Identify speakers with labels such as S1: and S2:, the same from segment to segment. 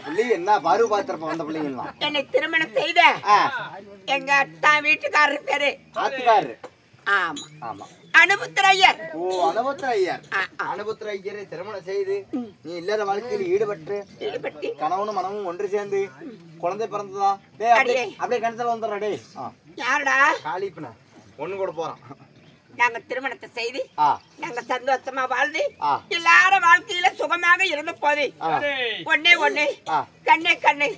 S1: பிள்ளை என்ன பருவ பாத்திரப்ப வந்த பிள்ளைங்களா
S2: என்னை திருமணம் செய்த எங்க அத்தா வீட்டுக்காரர் பேரு
S1: ஆத்துக்காரரு.
S2: ஆமா
S1: ஆமா.
S2: அனுபுத்திரையர்.
S1: ஓ அனுபுத்திரையர். அனுபுத்திரையரை திருமணம் செய்து நீ இல்லாத வாழ்க்கையில் ஈடுபட்டு கணவனும் மனமும் ஒன்று சேர்ந்து குழந்தை பிறந்ததா? அப்படியே கிணத்துல வந்துடுறா டே.
S2: யாருடா?
S1: காலிப்பன ஒண்ணு கூட போறான்.
S2: நாங்க திருமணத்தை செய்து நாங்க சந்தோஷமா வாழ்ந்து எல்லாரும் வாழ்க்கையில சுகமாக இருந்த போது ஒண்ணே கண்ணே கண்ணு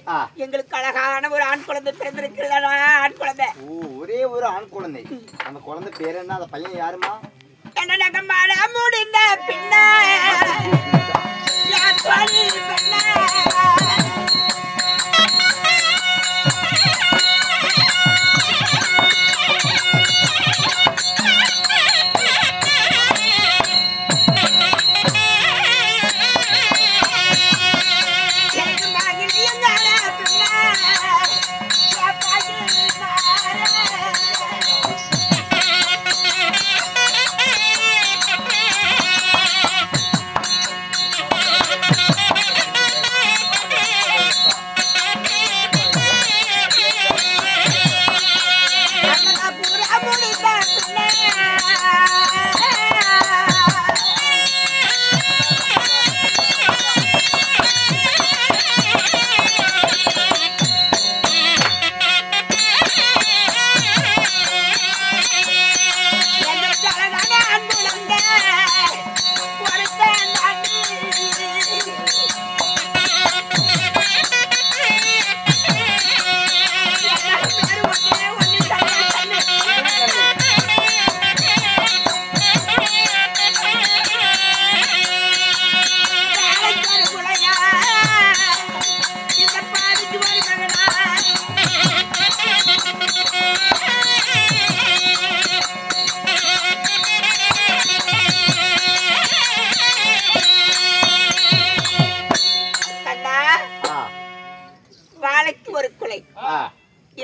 S2: எங்களுக்கு அழகான ஒரு ஆண் குழந்தை பிறந்திருக்கிறதா? ஆண் குழந்தை.
S1: ஒரே ஒரு ஆண் குழந்தை. அந்த குழந்தை பேர் என்ன? அந்த பையன் யாருமா?
S2: என்ன நாங்க மழை முடிந்த பின்ன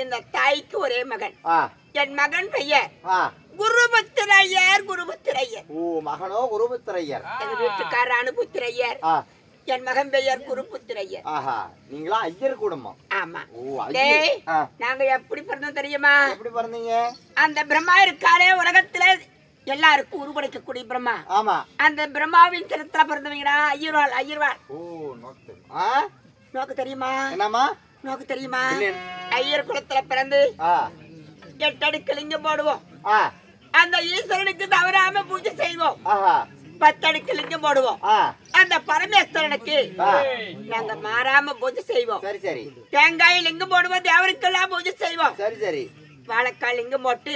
S2: இந்த தாய்க்கு ஒரே மகன். என் மகன் பெயர் குருபுத்திரையர். குருபுத்திரையர்.
S1: மகனோ குருபுத்திரையர்.
S2: எங்க வீட்டுக்காரர் அனுபுத்திரையர். என் மகன் பெயர் குருபுத்திரையர்.
S1: நீங்களா ஐயர் கூடமா?
S2: ஆமா. நாங்க எப்படி பிறந்தோம் தெரியுமா?
S1: எப்படி பிறந்தீங்க?
S2: அந்த பிரம்மா இருக்காரே உலகத்துல எல்லாருக்கும் உருவடைக்கக்கூடிய பிரம்மா.
S1: ஆமா.
S2: அந்த பிரம்மாவின் சிரத்துல பிறந்தவங்கடா ஐயர்வாள். ஐயர்வாள். நோக்கு தெரியுமா?
S1: என்னமா
S2: நோக்கு தெரியுமா? ஐயர் குலத்துல பிறந்து 8 அடுக்கு லிங்கம் போடுவோம். அந்த ஈஸ்வரனுக்கு தவறாம பூஜை செய்வோம். 10 அடுக்கு லிங்கம் போடுவோம். அந்த பரமேஸ்வரனுக்கு நாங்க மாறாம பூஜை செய்வோம்.
S1: சரி சரி.
S2: தேங்காய் லிங்கம் போடுவோம். தேவருக்கெல்லாம் பூஜை செய்வோம்.
S1: சரி சரி.
S2: வாழைக்காய் லிங்கம் போட்டு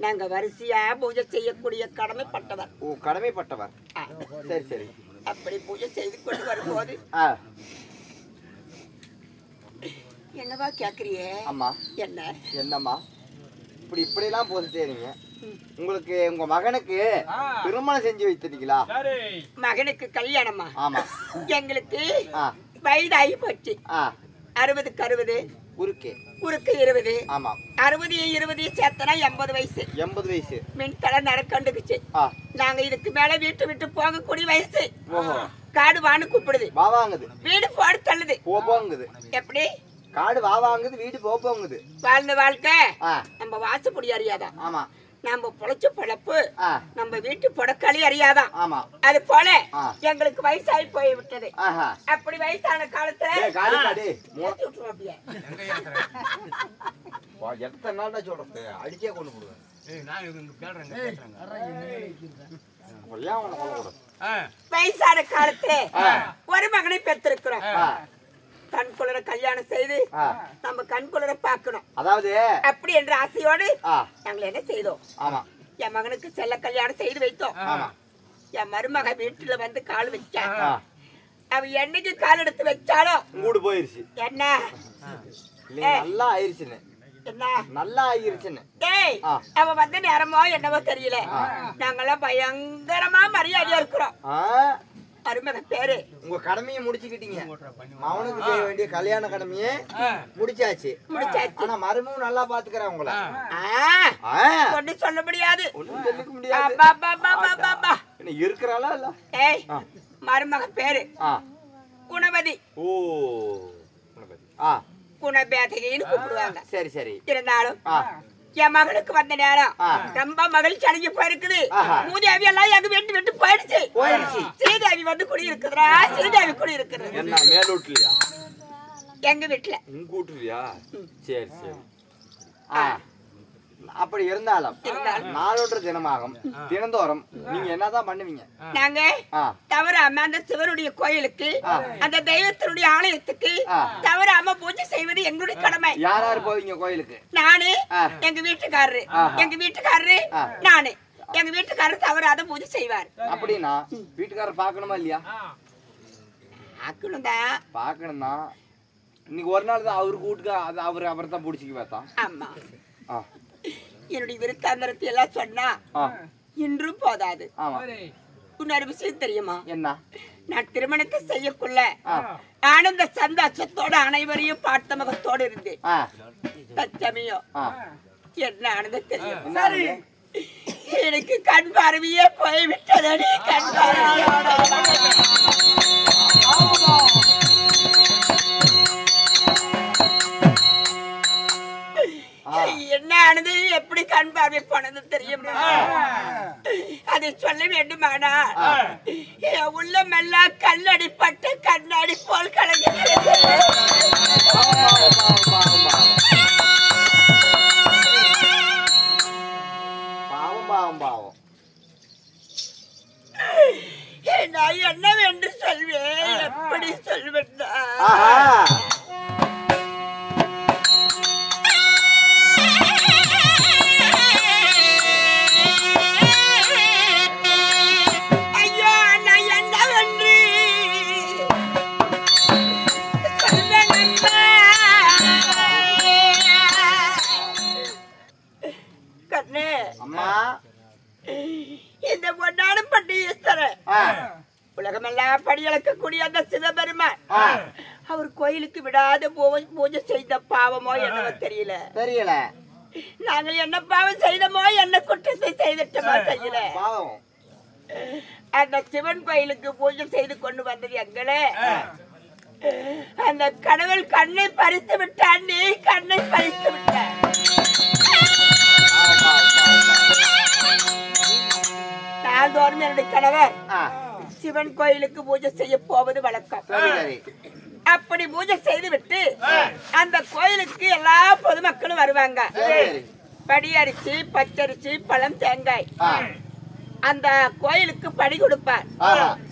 S2: நாங்க வரிசையா பூஜை செய்யக்கூடிய கடமைப்பட்டவர்.
S1: கடமைப்பட்டவர். சரி சரி.
S2: அப்படி பூஜை செய்து கொண்டு வரும்போது என்னவா கேக்குறியே?
S1: அம்மா
S2: என்ன
S1: என்னம்மா இப்படி எல்லாம் பூஜை செய்றீங்க? உங்களுக்கு உங்க மகனுக்கு திருமணம் செஞ்சு வைத்தீங்களா?
S2: மகனுக்கு கல்யாணமா?
S1: ஆமா.
S2: எங்களுக்கு வயதாகி போச்சு. 60க்கு 60 குறுக்கு 20.
S1: ஆமா.
S2: 60 20 சேர்த்தனா 80 வயசு.
S1: 80 வயசு.
S2: மின்தலை நடக்கண்டுக்குச்சு. நாங்க இதுக்கு மேல வீட்டு விட்டு போக கூடிய வயசு. காடு வான்னு கூப்பிடுது.
S1: வாவாங்குது.
S2: வீடு போடு தள்ளுது.
S1: போங்குது.
S2: எப்படி?
S1: காடு வாவாங்குது, வீடு போங்குது.
S2: வாழ்ந்த வாழ்க்கை நம்ம வாசப்படி அறியாதான்.
S1: ஆமா.
S2: நம்ம பொழைச்ச பொழப்பு நம்ம வீட்டு பொடக்காளி அறியாதான்.
S1: ஆமா. அது
S2: போல எங்களுக்கு வயசாகி போய் விட்டது. அப்படி வயசான காலத்துல
S1: எத்தனை நாள் சொல்றது அடிச்சே கொண்டு போடுவேன்.
S2: வயசான காலத்துல ஒரு மகனை பெற்றிருக்கிறோம். கண் குளிர கல்யாணம் செய்து நம்ம கண் குளிர பாக்கணும்.
S1: அதாவது
S2: அப்படி என்ற ஆசையோடு நாங்கள் என்ன செய்தோம்? என் மகனுக்கு செல்ல கல்யாணம் செய்து வைத்தோம். என் மருமக வீட்டுல வந்து கால் வச்சா அவ என்னைக்கு கால் எடுத்து வச்சாலும்
S1: மூடு போயிருச்சு.
S2: என்ன
S1: நல்லா ஆயிருச்சுன்னு
S2: என்ன
S1: நல்லா ஆயிருச்சுன்னு
S2: அவ வந்து நேரமோ என்னவோ தெரியல. நாங்கெல்லாம் பயங்கரமா மரியாதையா இருக்கிறோம். மருமக பேரு
S1: உங்க கடமையை முடிச்சுக்கிட்டீங்க. அவனுக்கு செய்ய வேண்டிய கல்யாண கடமையை முடிச்சாச்சு. ஆனா மருமவும் நல்லா பாத்துக்கிறேன் உங்களை.
S2: ஒண்ணு சொல்ல முடியாது.
S1: சொல்லிக்க முடியாது. இருக்கிறாளா இல்ல?
S2: மருமக பேரு குணவதி. குணபேதையின்னு கூப்பிடுவாங்க.
S1: சரி சரி.
S2: இருந்தாலும் என் மகளுக்கு வந்த நேரம் ரொம்ப மகிழ்ச்சி அடைஞ்சு போயிருக்குது. மூதேவி எல்லாம் எங்க வீட்டு விட்டு போயிடுச்சு. ஸ்ரீதேவி வந்து குடி இருக்குதுரா. ஸ்ரீதேவி குடி இருக்குது.
S1: என்ன மேலூட்லயா?
S2: எங்க வீட்டுல.
S1: உங்க வீட்டுலயா? சரி சரி. அப்படி இருந்தாலும் நாளொன்று தினமாகும். தினந்தோறும் நீங்க என்னதான் பண்ணுவீங்க?
S2: நாங்க தவறாம அந்த சிவனுடைய கோயிலுக்கு, அந்த தெய்வத்தினுடைய ஆலயத்துக்கு தவறாம பூஜை செய்வது எங்களுடைய கடமை.
S1: யார் யார் போவீங்க கோயிலுக்கு?
S2: நானு, எங்க வீட்டுக்காரரு, நானு. எங்க வீட்டுக்காரர் தவறாத பூஜை செய்வார்.
S1: அப்படின்னா வீட்டுக்காரர் பாக்கணுமா இல்லையா? பாக்கணும் தான். இன்னைக்கு ஒரு நாள் தான் அவருக்கு வீட்டுக்கு அவர் தான் பிடிச்சிக்கு பார்த்தா.
S2: ஆமா. என்னுடைய விருத்தாந்தரத்தை எல்லாம் சொன்னா இன்றும் போதாது. இன்னொரு விஷயம் தெரியுமா? என்ன? நான் திருமணத்தை செய்யக்குள்ள ஆனந்த சந்தோஷத்தோட அனைவரையும் பார்த்த முகத்தோடு இருந்தேன். தச்சமயம் என்ன ஆனந்த தெரியும்? எனக்கு கண் பார்வையே போய்விட்டதடி. கண் பார்வையோட என்ன ஆனது, எப்படி கண் பார்வை போனது தெரியும். அதை சொல்ல வேண்டுமானா உள்ளமெல்லாம் கல்லடிப்பட்டு கண்ணாடி போல் கலங்கிறது. நான் என்னவென்று சொல்வேன், எப்படி சொல்வேன்? இந்த பொன்னாடு பட்டி உலகமெல்லாம் படியளக்கக்கூடிய அந்த சிவபெருமான் அவர் கோயிலுக்கு விடாத பூஜை செய்த பாவமோ என்னவோ தெரியல. நாங்கள் என்ன பாவம் செய்தமோ, என்ன குற்றத்தை செய்திட்டமோ தெரியல. அந்த சிவன் கோயிலுக்கு பூஜை செய்து கொண்டு வந்தது எங்களே. அந்த கடவுள் கண்ணை பறித்து விட்டான். நீ கண்ணை பறித்து விட்டான். நாள்தோறும் என்னுடைய கணவர் சிவன் கோயிலுக்கு பூஜை செய்ய போவது வழக்கம். அப்படி பூஜை செய்து விட்டு அந்த கோயிலுக்கு எல்லா பொதுமக்களும் வருவாங்க. படியரிசி, பச்சரிசி, பழம், தேங்காய் அந்த கோயிலுக்கு படி கொடுப்பார்.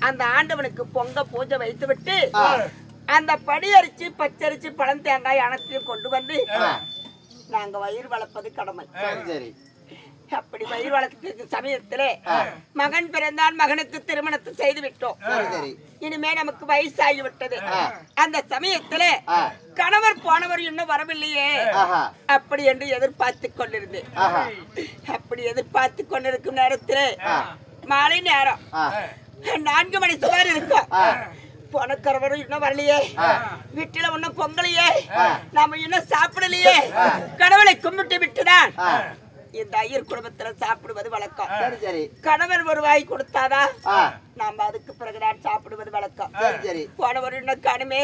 S2: அந்த ஆண்டவனுக்கு பொங்க பூஜை வைத்து விட்டு அந்த படியரிசி, பச்சரிசி, பழம், தேங்காய் அனைத்தையும் கொண்டு வந்து நாங்க வயிறு வளர்ப்பது கடமை. அப்படி வயிறு வளர்க்க சமயத்திலே மகன் பிறந்தான். மகனுக்கு திருமணத்தை செய்து விட்டோம். இனிமே நமக்கு வயசாகி விட்டது. அந்த சமயத்திலே கணவர் போனவர் இன்னும் வரவில்லையே அப்படி என்று எதிர்பார்த்து கொண்டிருந்தேன். அப்படி எதிர்பார்த்து கொண்டிருக்கும் நேரத்திலே மாலை நேரம் 4 மணி சுமார் இருக்கும். போனக்கரவரும் இன்னும் வரலையே, வீட்டுல ஒன்னும் பொங்கலையே, நாம இன்னும் சாப்பிடலையே. கடவுளை கும்பிட்டு விட்டுதான் இந்த ஐயர் குடும்பத்துல சாப்பிடுவது வழக்கம். கணவர் ஒரு வாய் கொடுத்தாதா நாம அதுக்கு பிறகுதான் சாப்பிடுவது வழக்கம். போனவர் இன்னும் காணுமே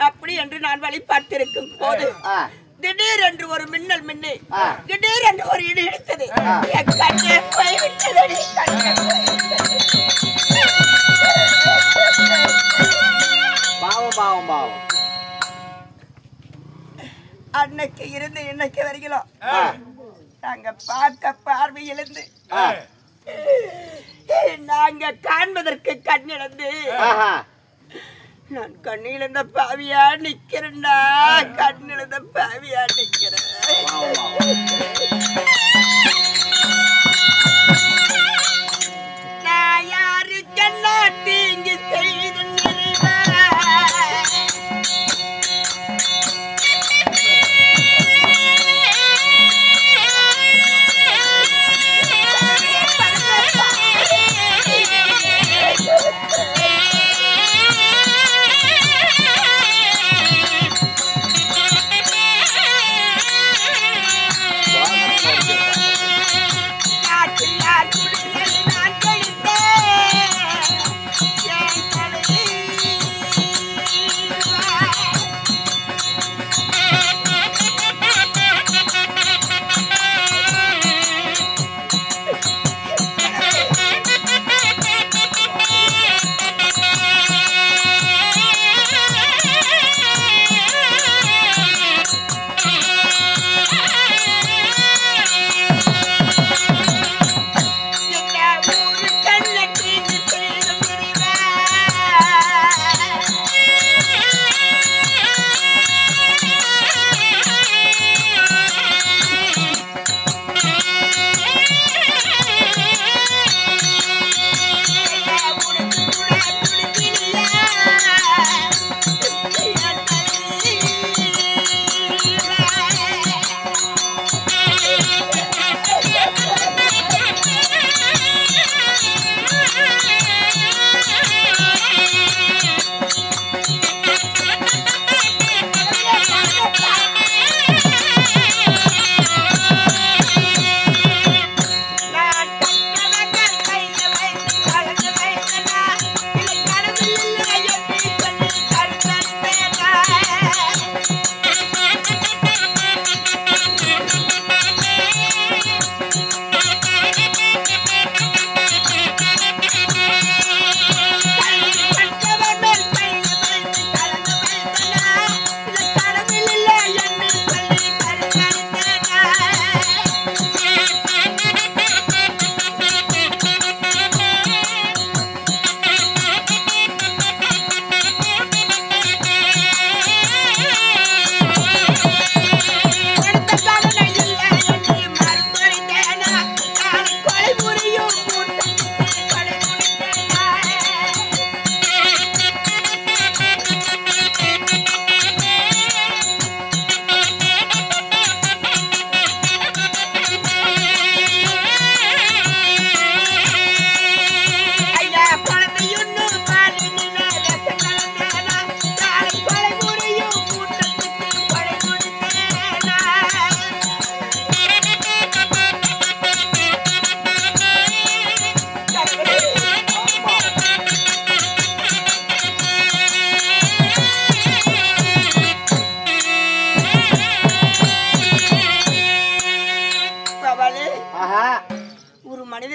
S2: அப்படி என்று நான் வழிபார்த்திருக்கும் போது திடீர் என்று ஒரு மின்னல் மின்னி, திடீர் என்று ஒரு இடி இடித்தது. என் கண்ணே போய்விட்டது. அன்னைக்கு இருந்து இன்னைக்கு வரைக்கும் நாங்க பார்க்க பார்வை இழந்து, நாங்க காண்பதற்கு கண் இழந்து, நான் கண்ணிழந்த பாவியா நிக்கிறேன்டா. கண்ணிழந்த பாவியா நிக்கிறேன். நான் யாருக்கெல்லாம் தீங்கு செய்து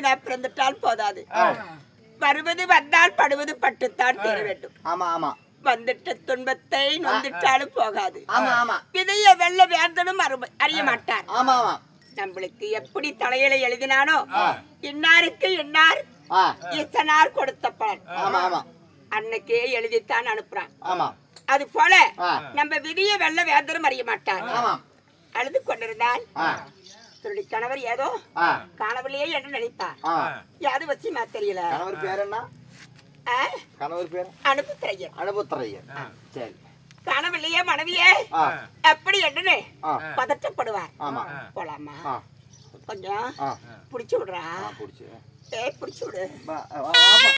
S2: மனிதனா பிறந்துட்டால் போதாது, வருவது வந்தால் படுவது பட்டுத்தான் தீர வேண்டும்.
S1: ஆமா ஆமா.
S2: வந்துட்ட துன்பத்தை நொந்துட்டாலும் போகாது.
S1: ஆமா ஆமா.
S2: இதைய வெள்ள வேந்தனும் அறிய மாட்டார்.
S1: ஆமா ஆமா.
S2: நம்மளுக்கு எப்படி தலையில எழுதினானோ இன்னாருக்கு இன்னார் இசனார் கொடுத்த பலன்.
S1: ஆமா ஆமா.
S2: அன்னைக்கே எழுதித்தான் அனுப்புறான்.
S1: ஆமா.
S2: அது போல நம்ம விதிய வெள்ள வேந்தனும் அறிய மாட்டார்.
S1: ஆமா.
S2: அழுது கொண்டிருந்தால் தன்னுடைய கணவர் ஏதோ காணவில்லையே என்று நினைத்தார். யாரு வச்சுமா தெரியல.
S1: கணவர் பேர் என்ன? கணவர் பேர்
S2: அனுபுத்திரையர்.
S1: அனுபுத்திரையர். சரி.
S2: காணவில்லையே மனைவியே எப்படி என்று பதற்றப்படுவார். போலாமா கொஞ்சம் புடிச்சு விடுறா. புடிச்சு விடு.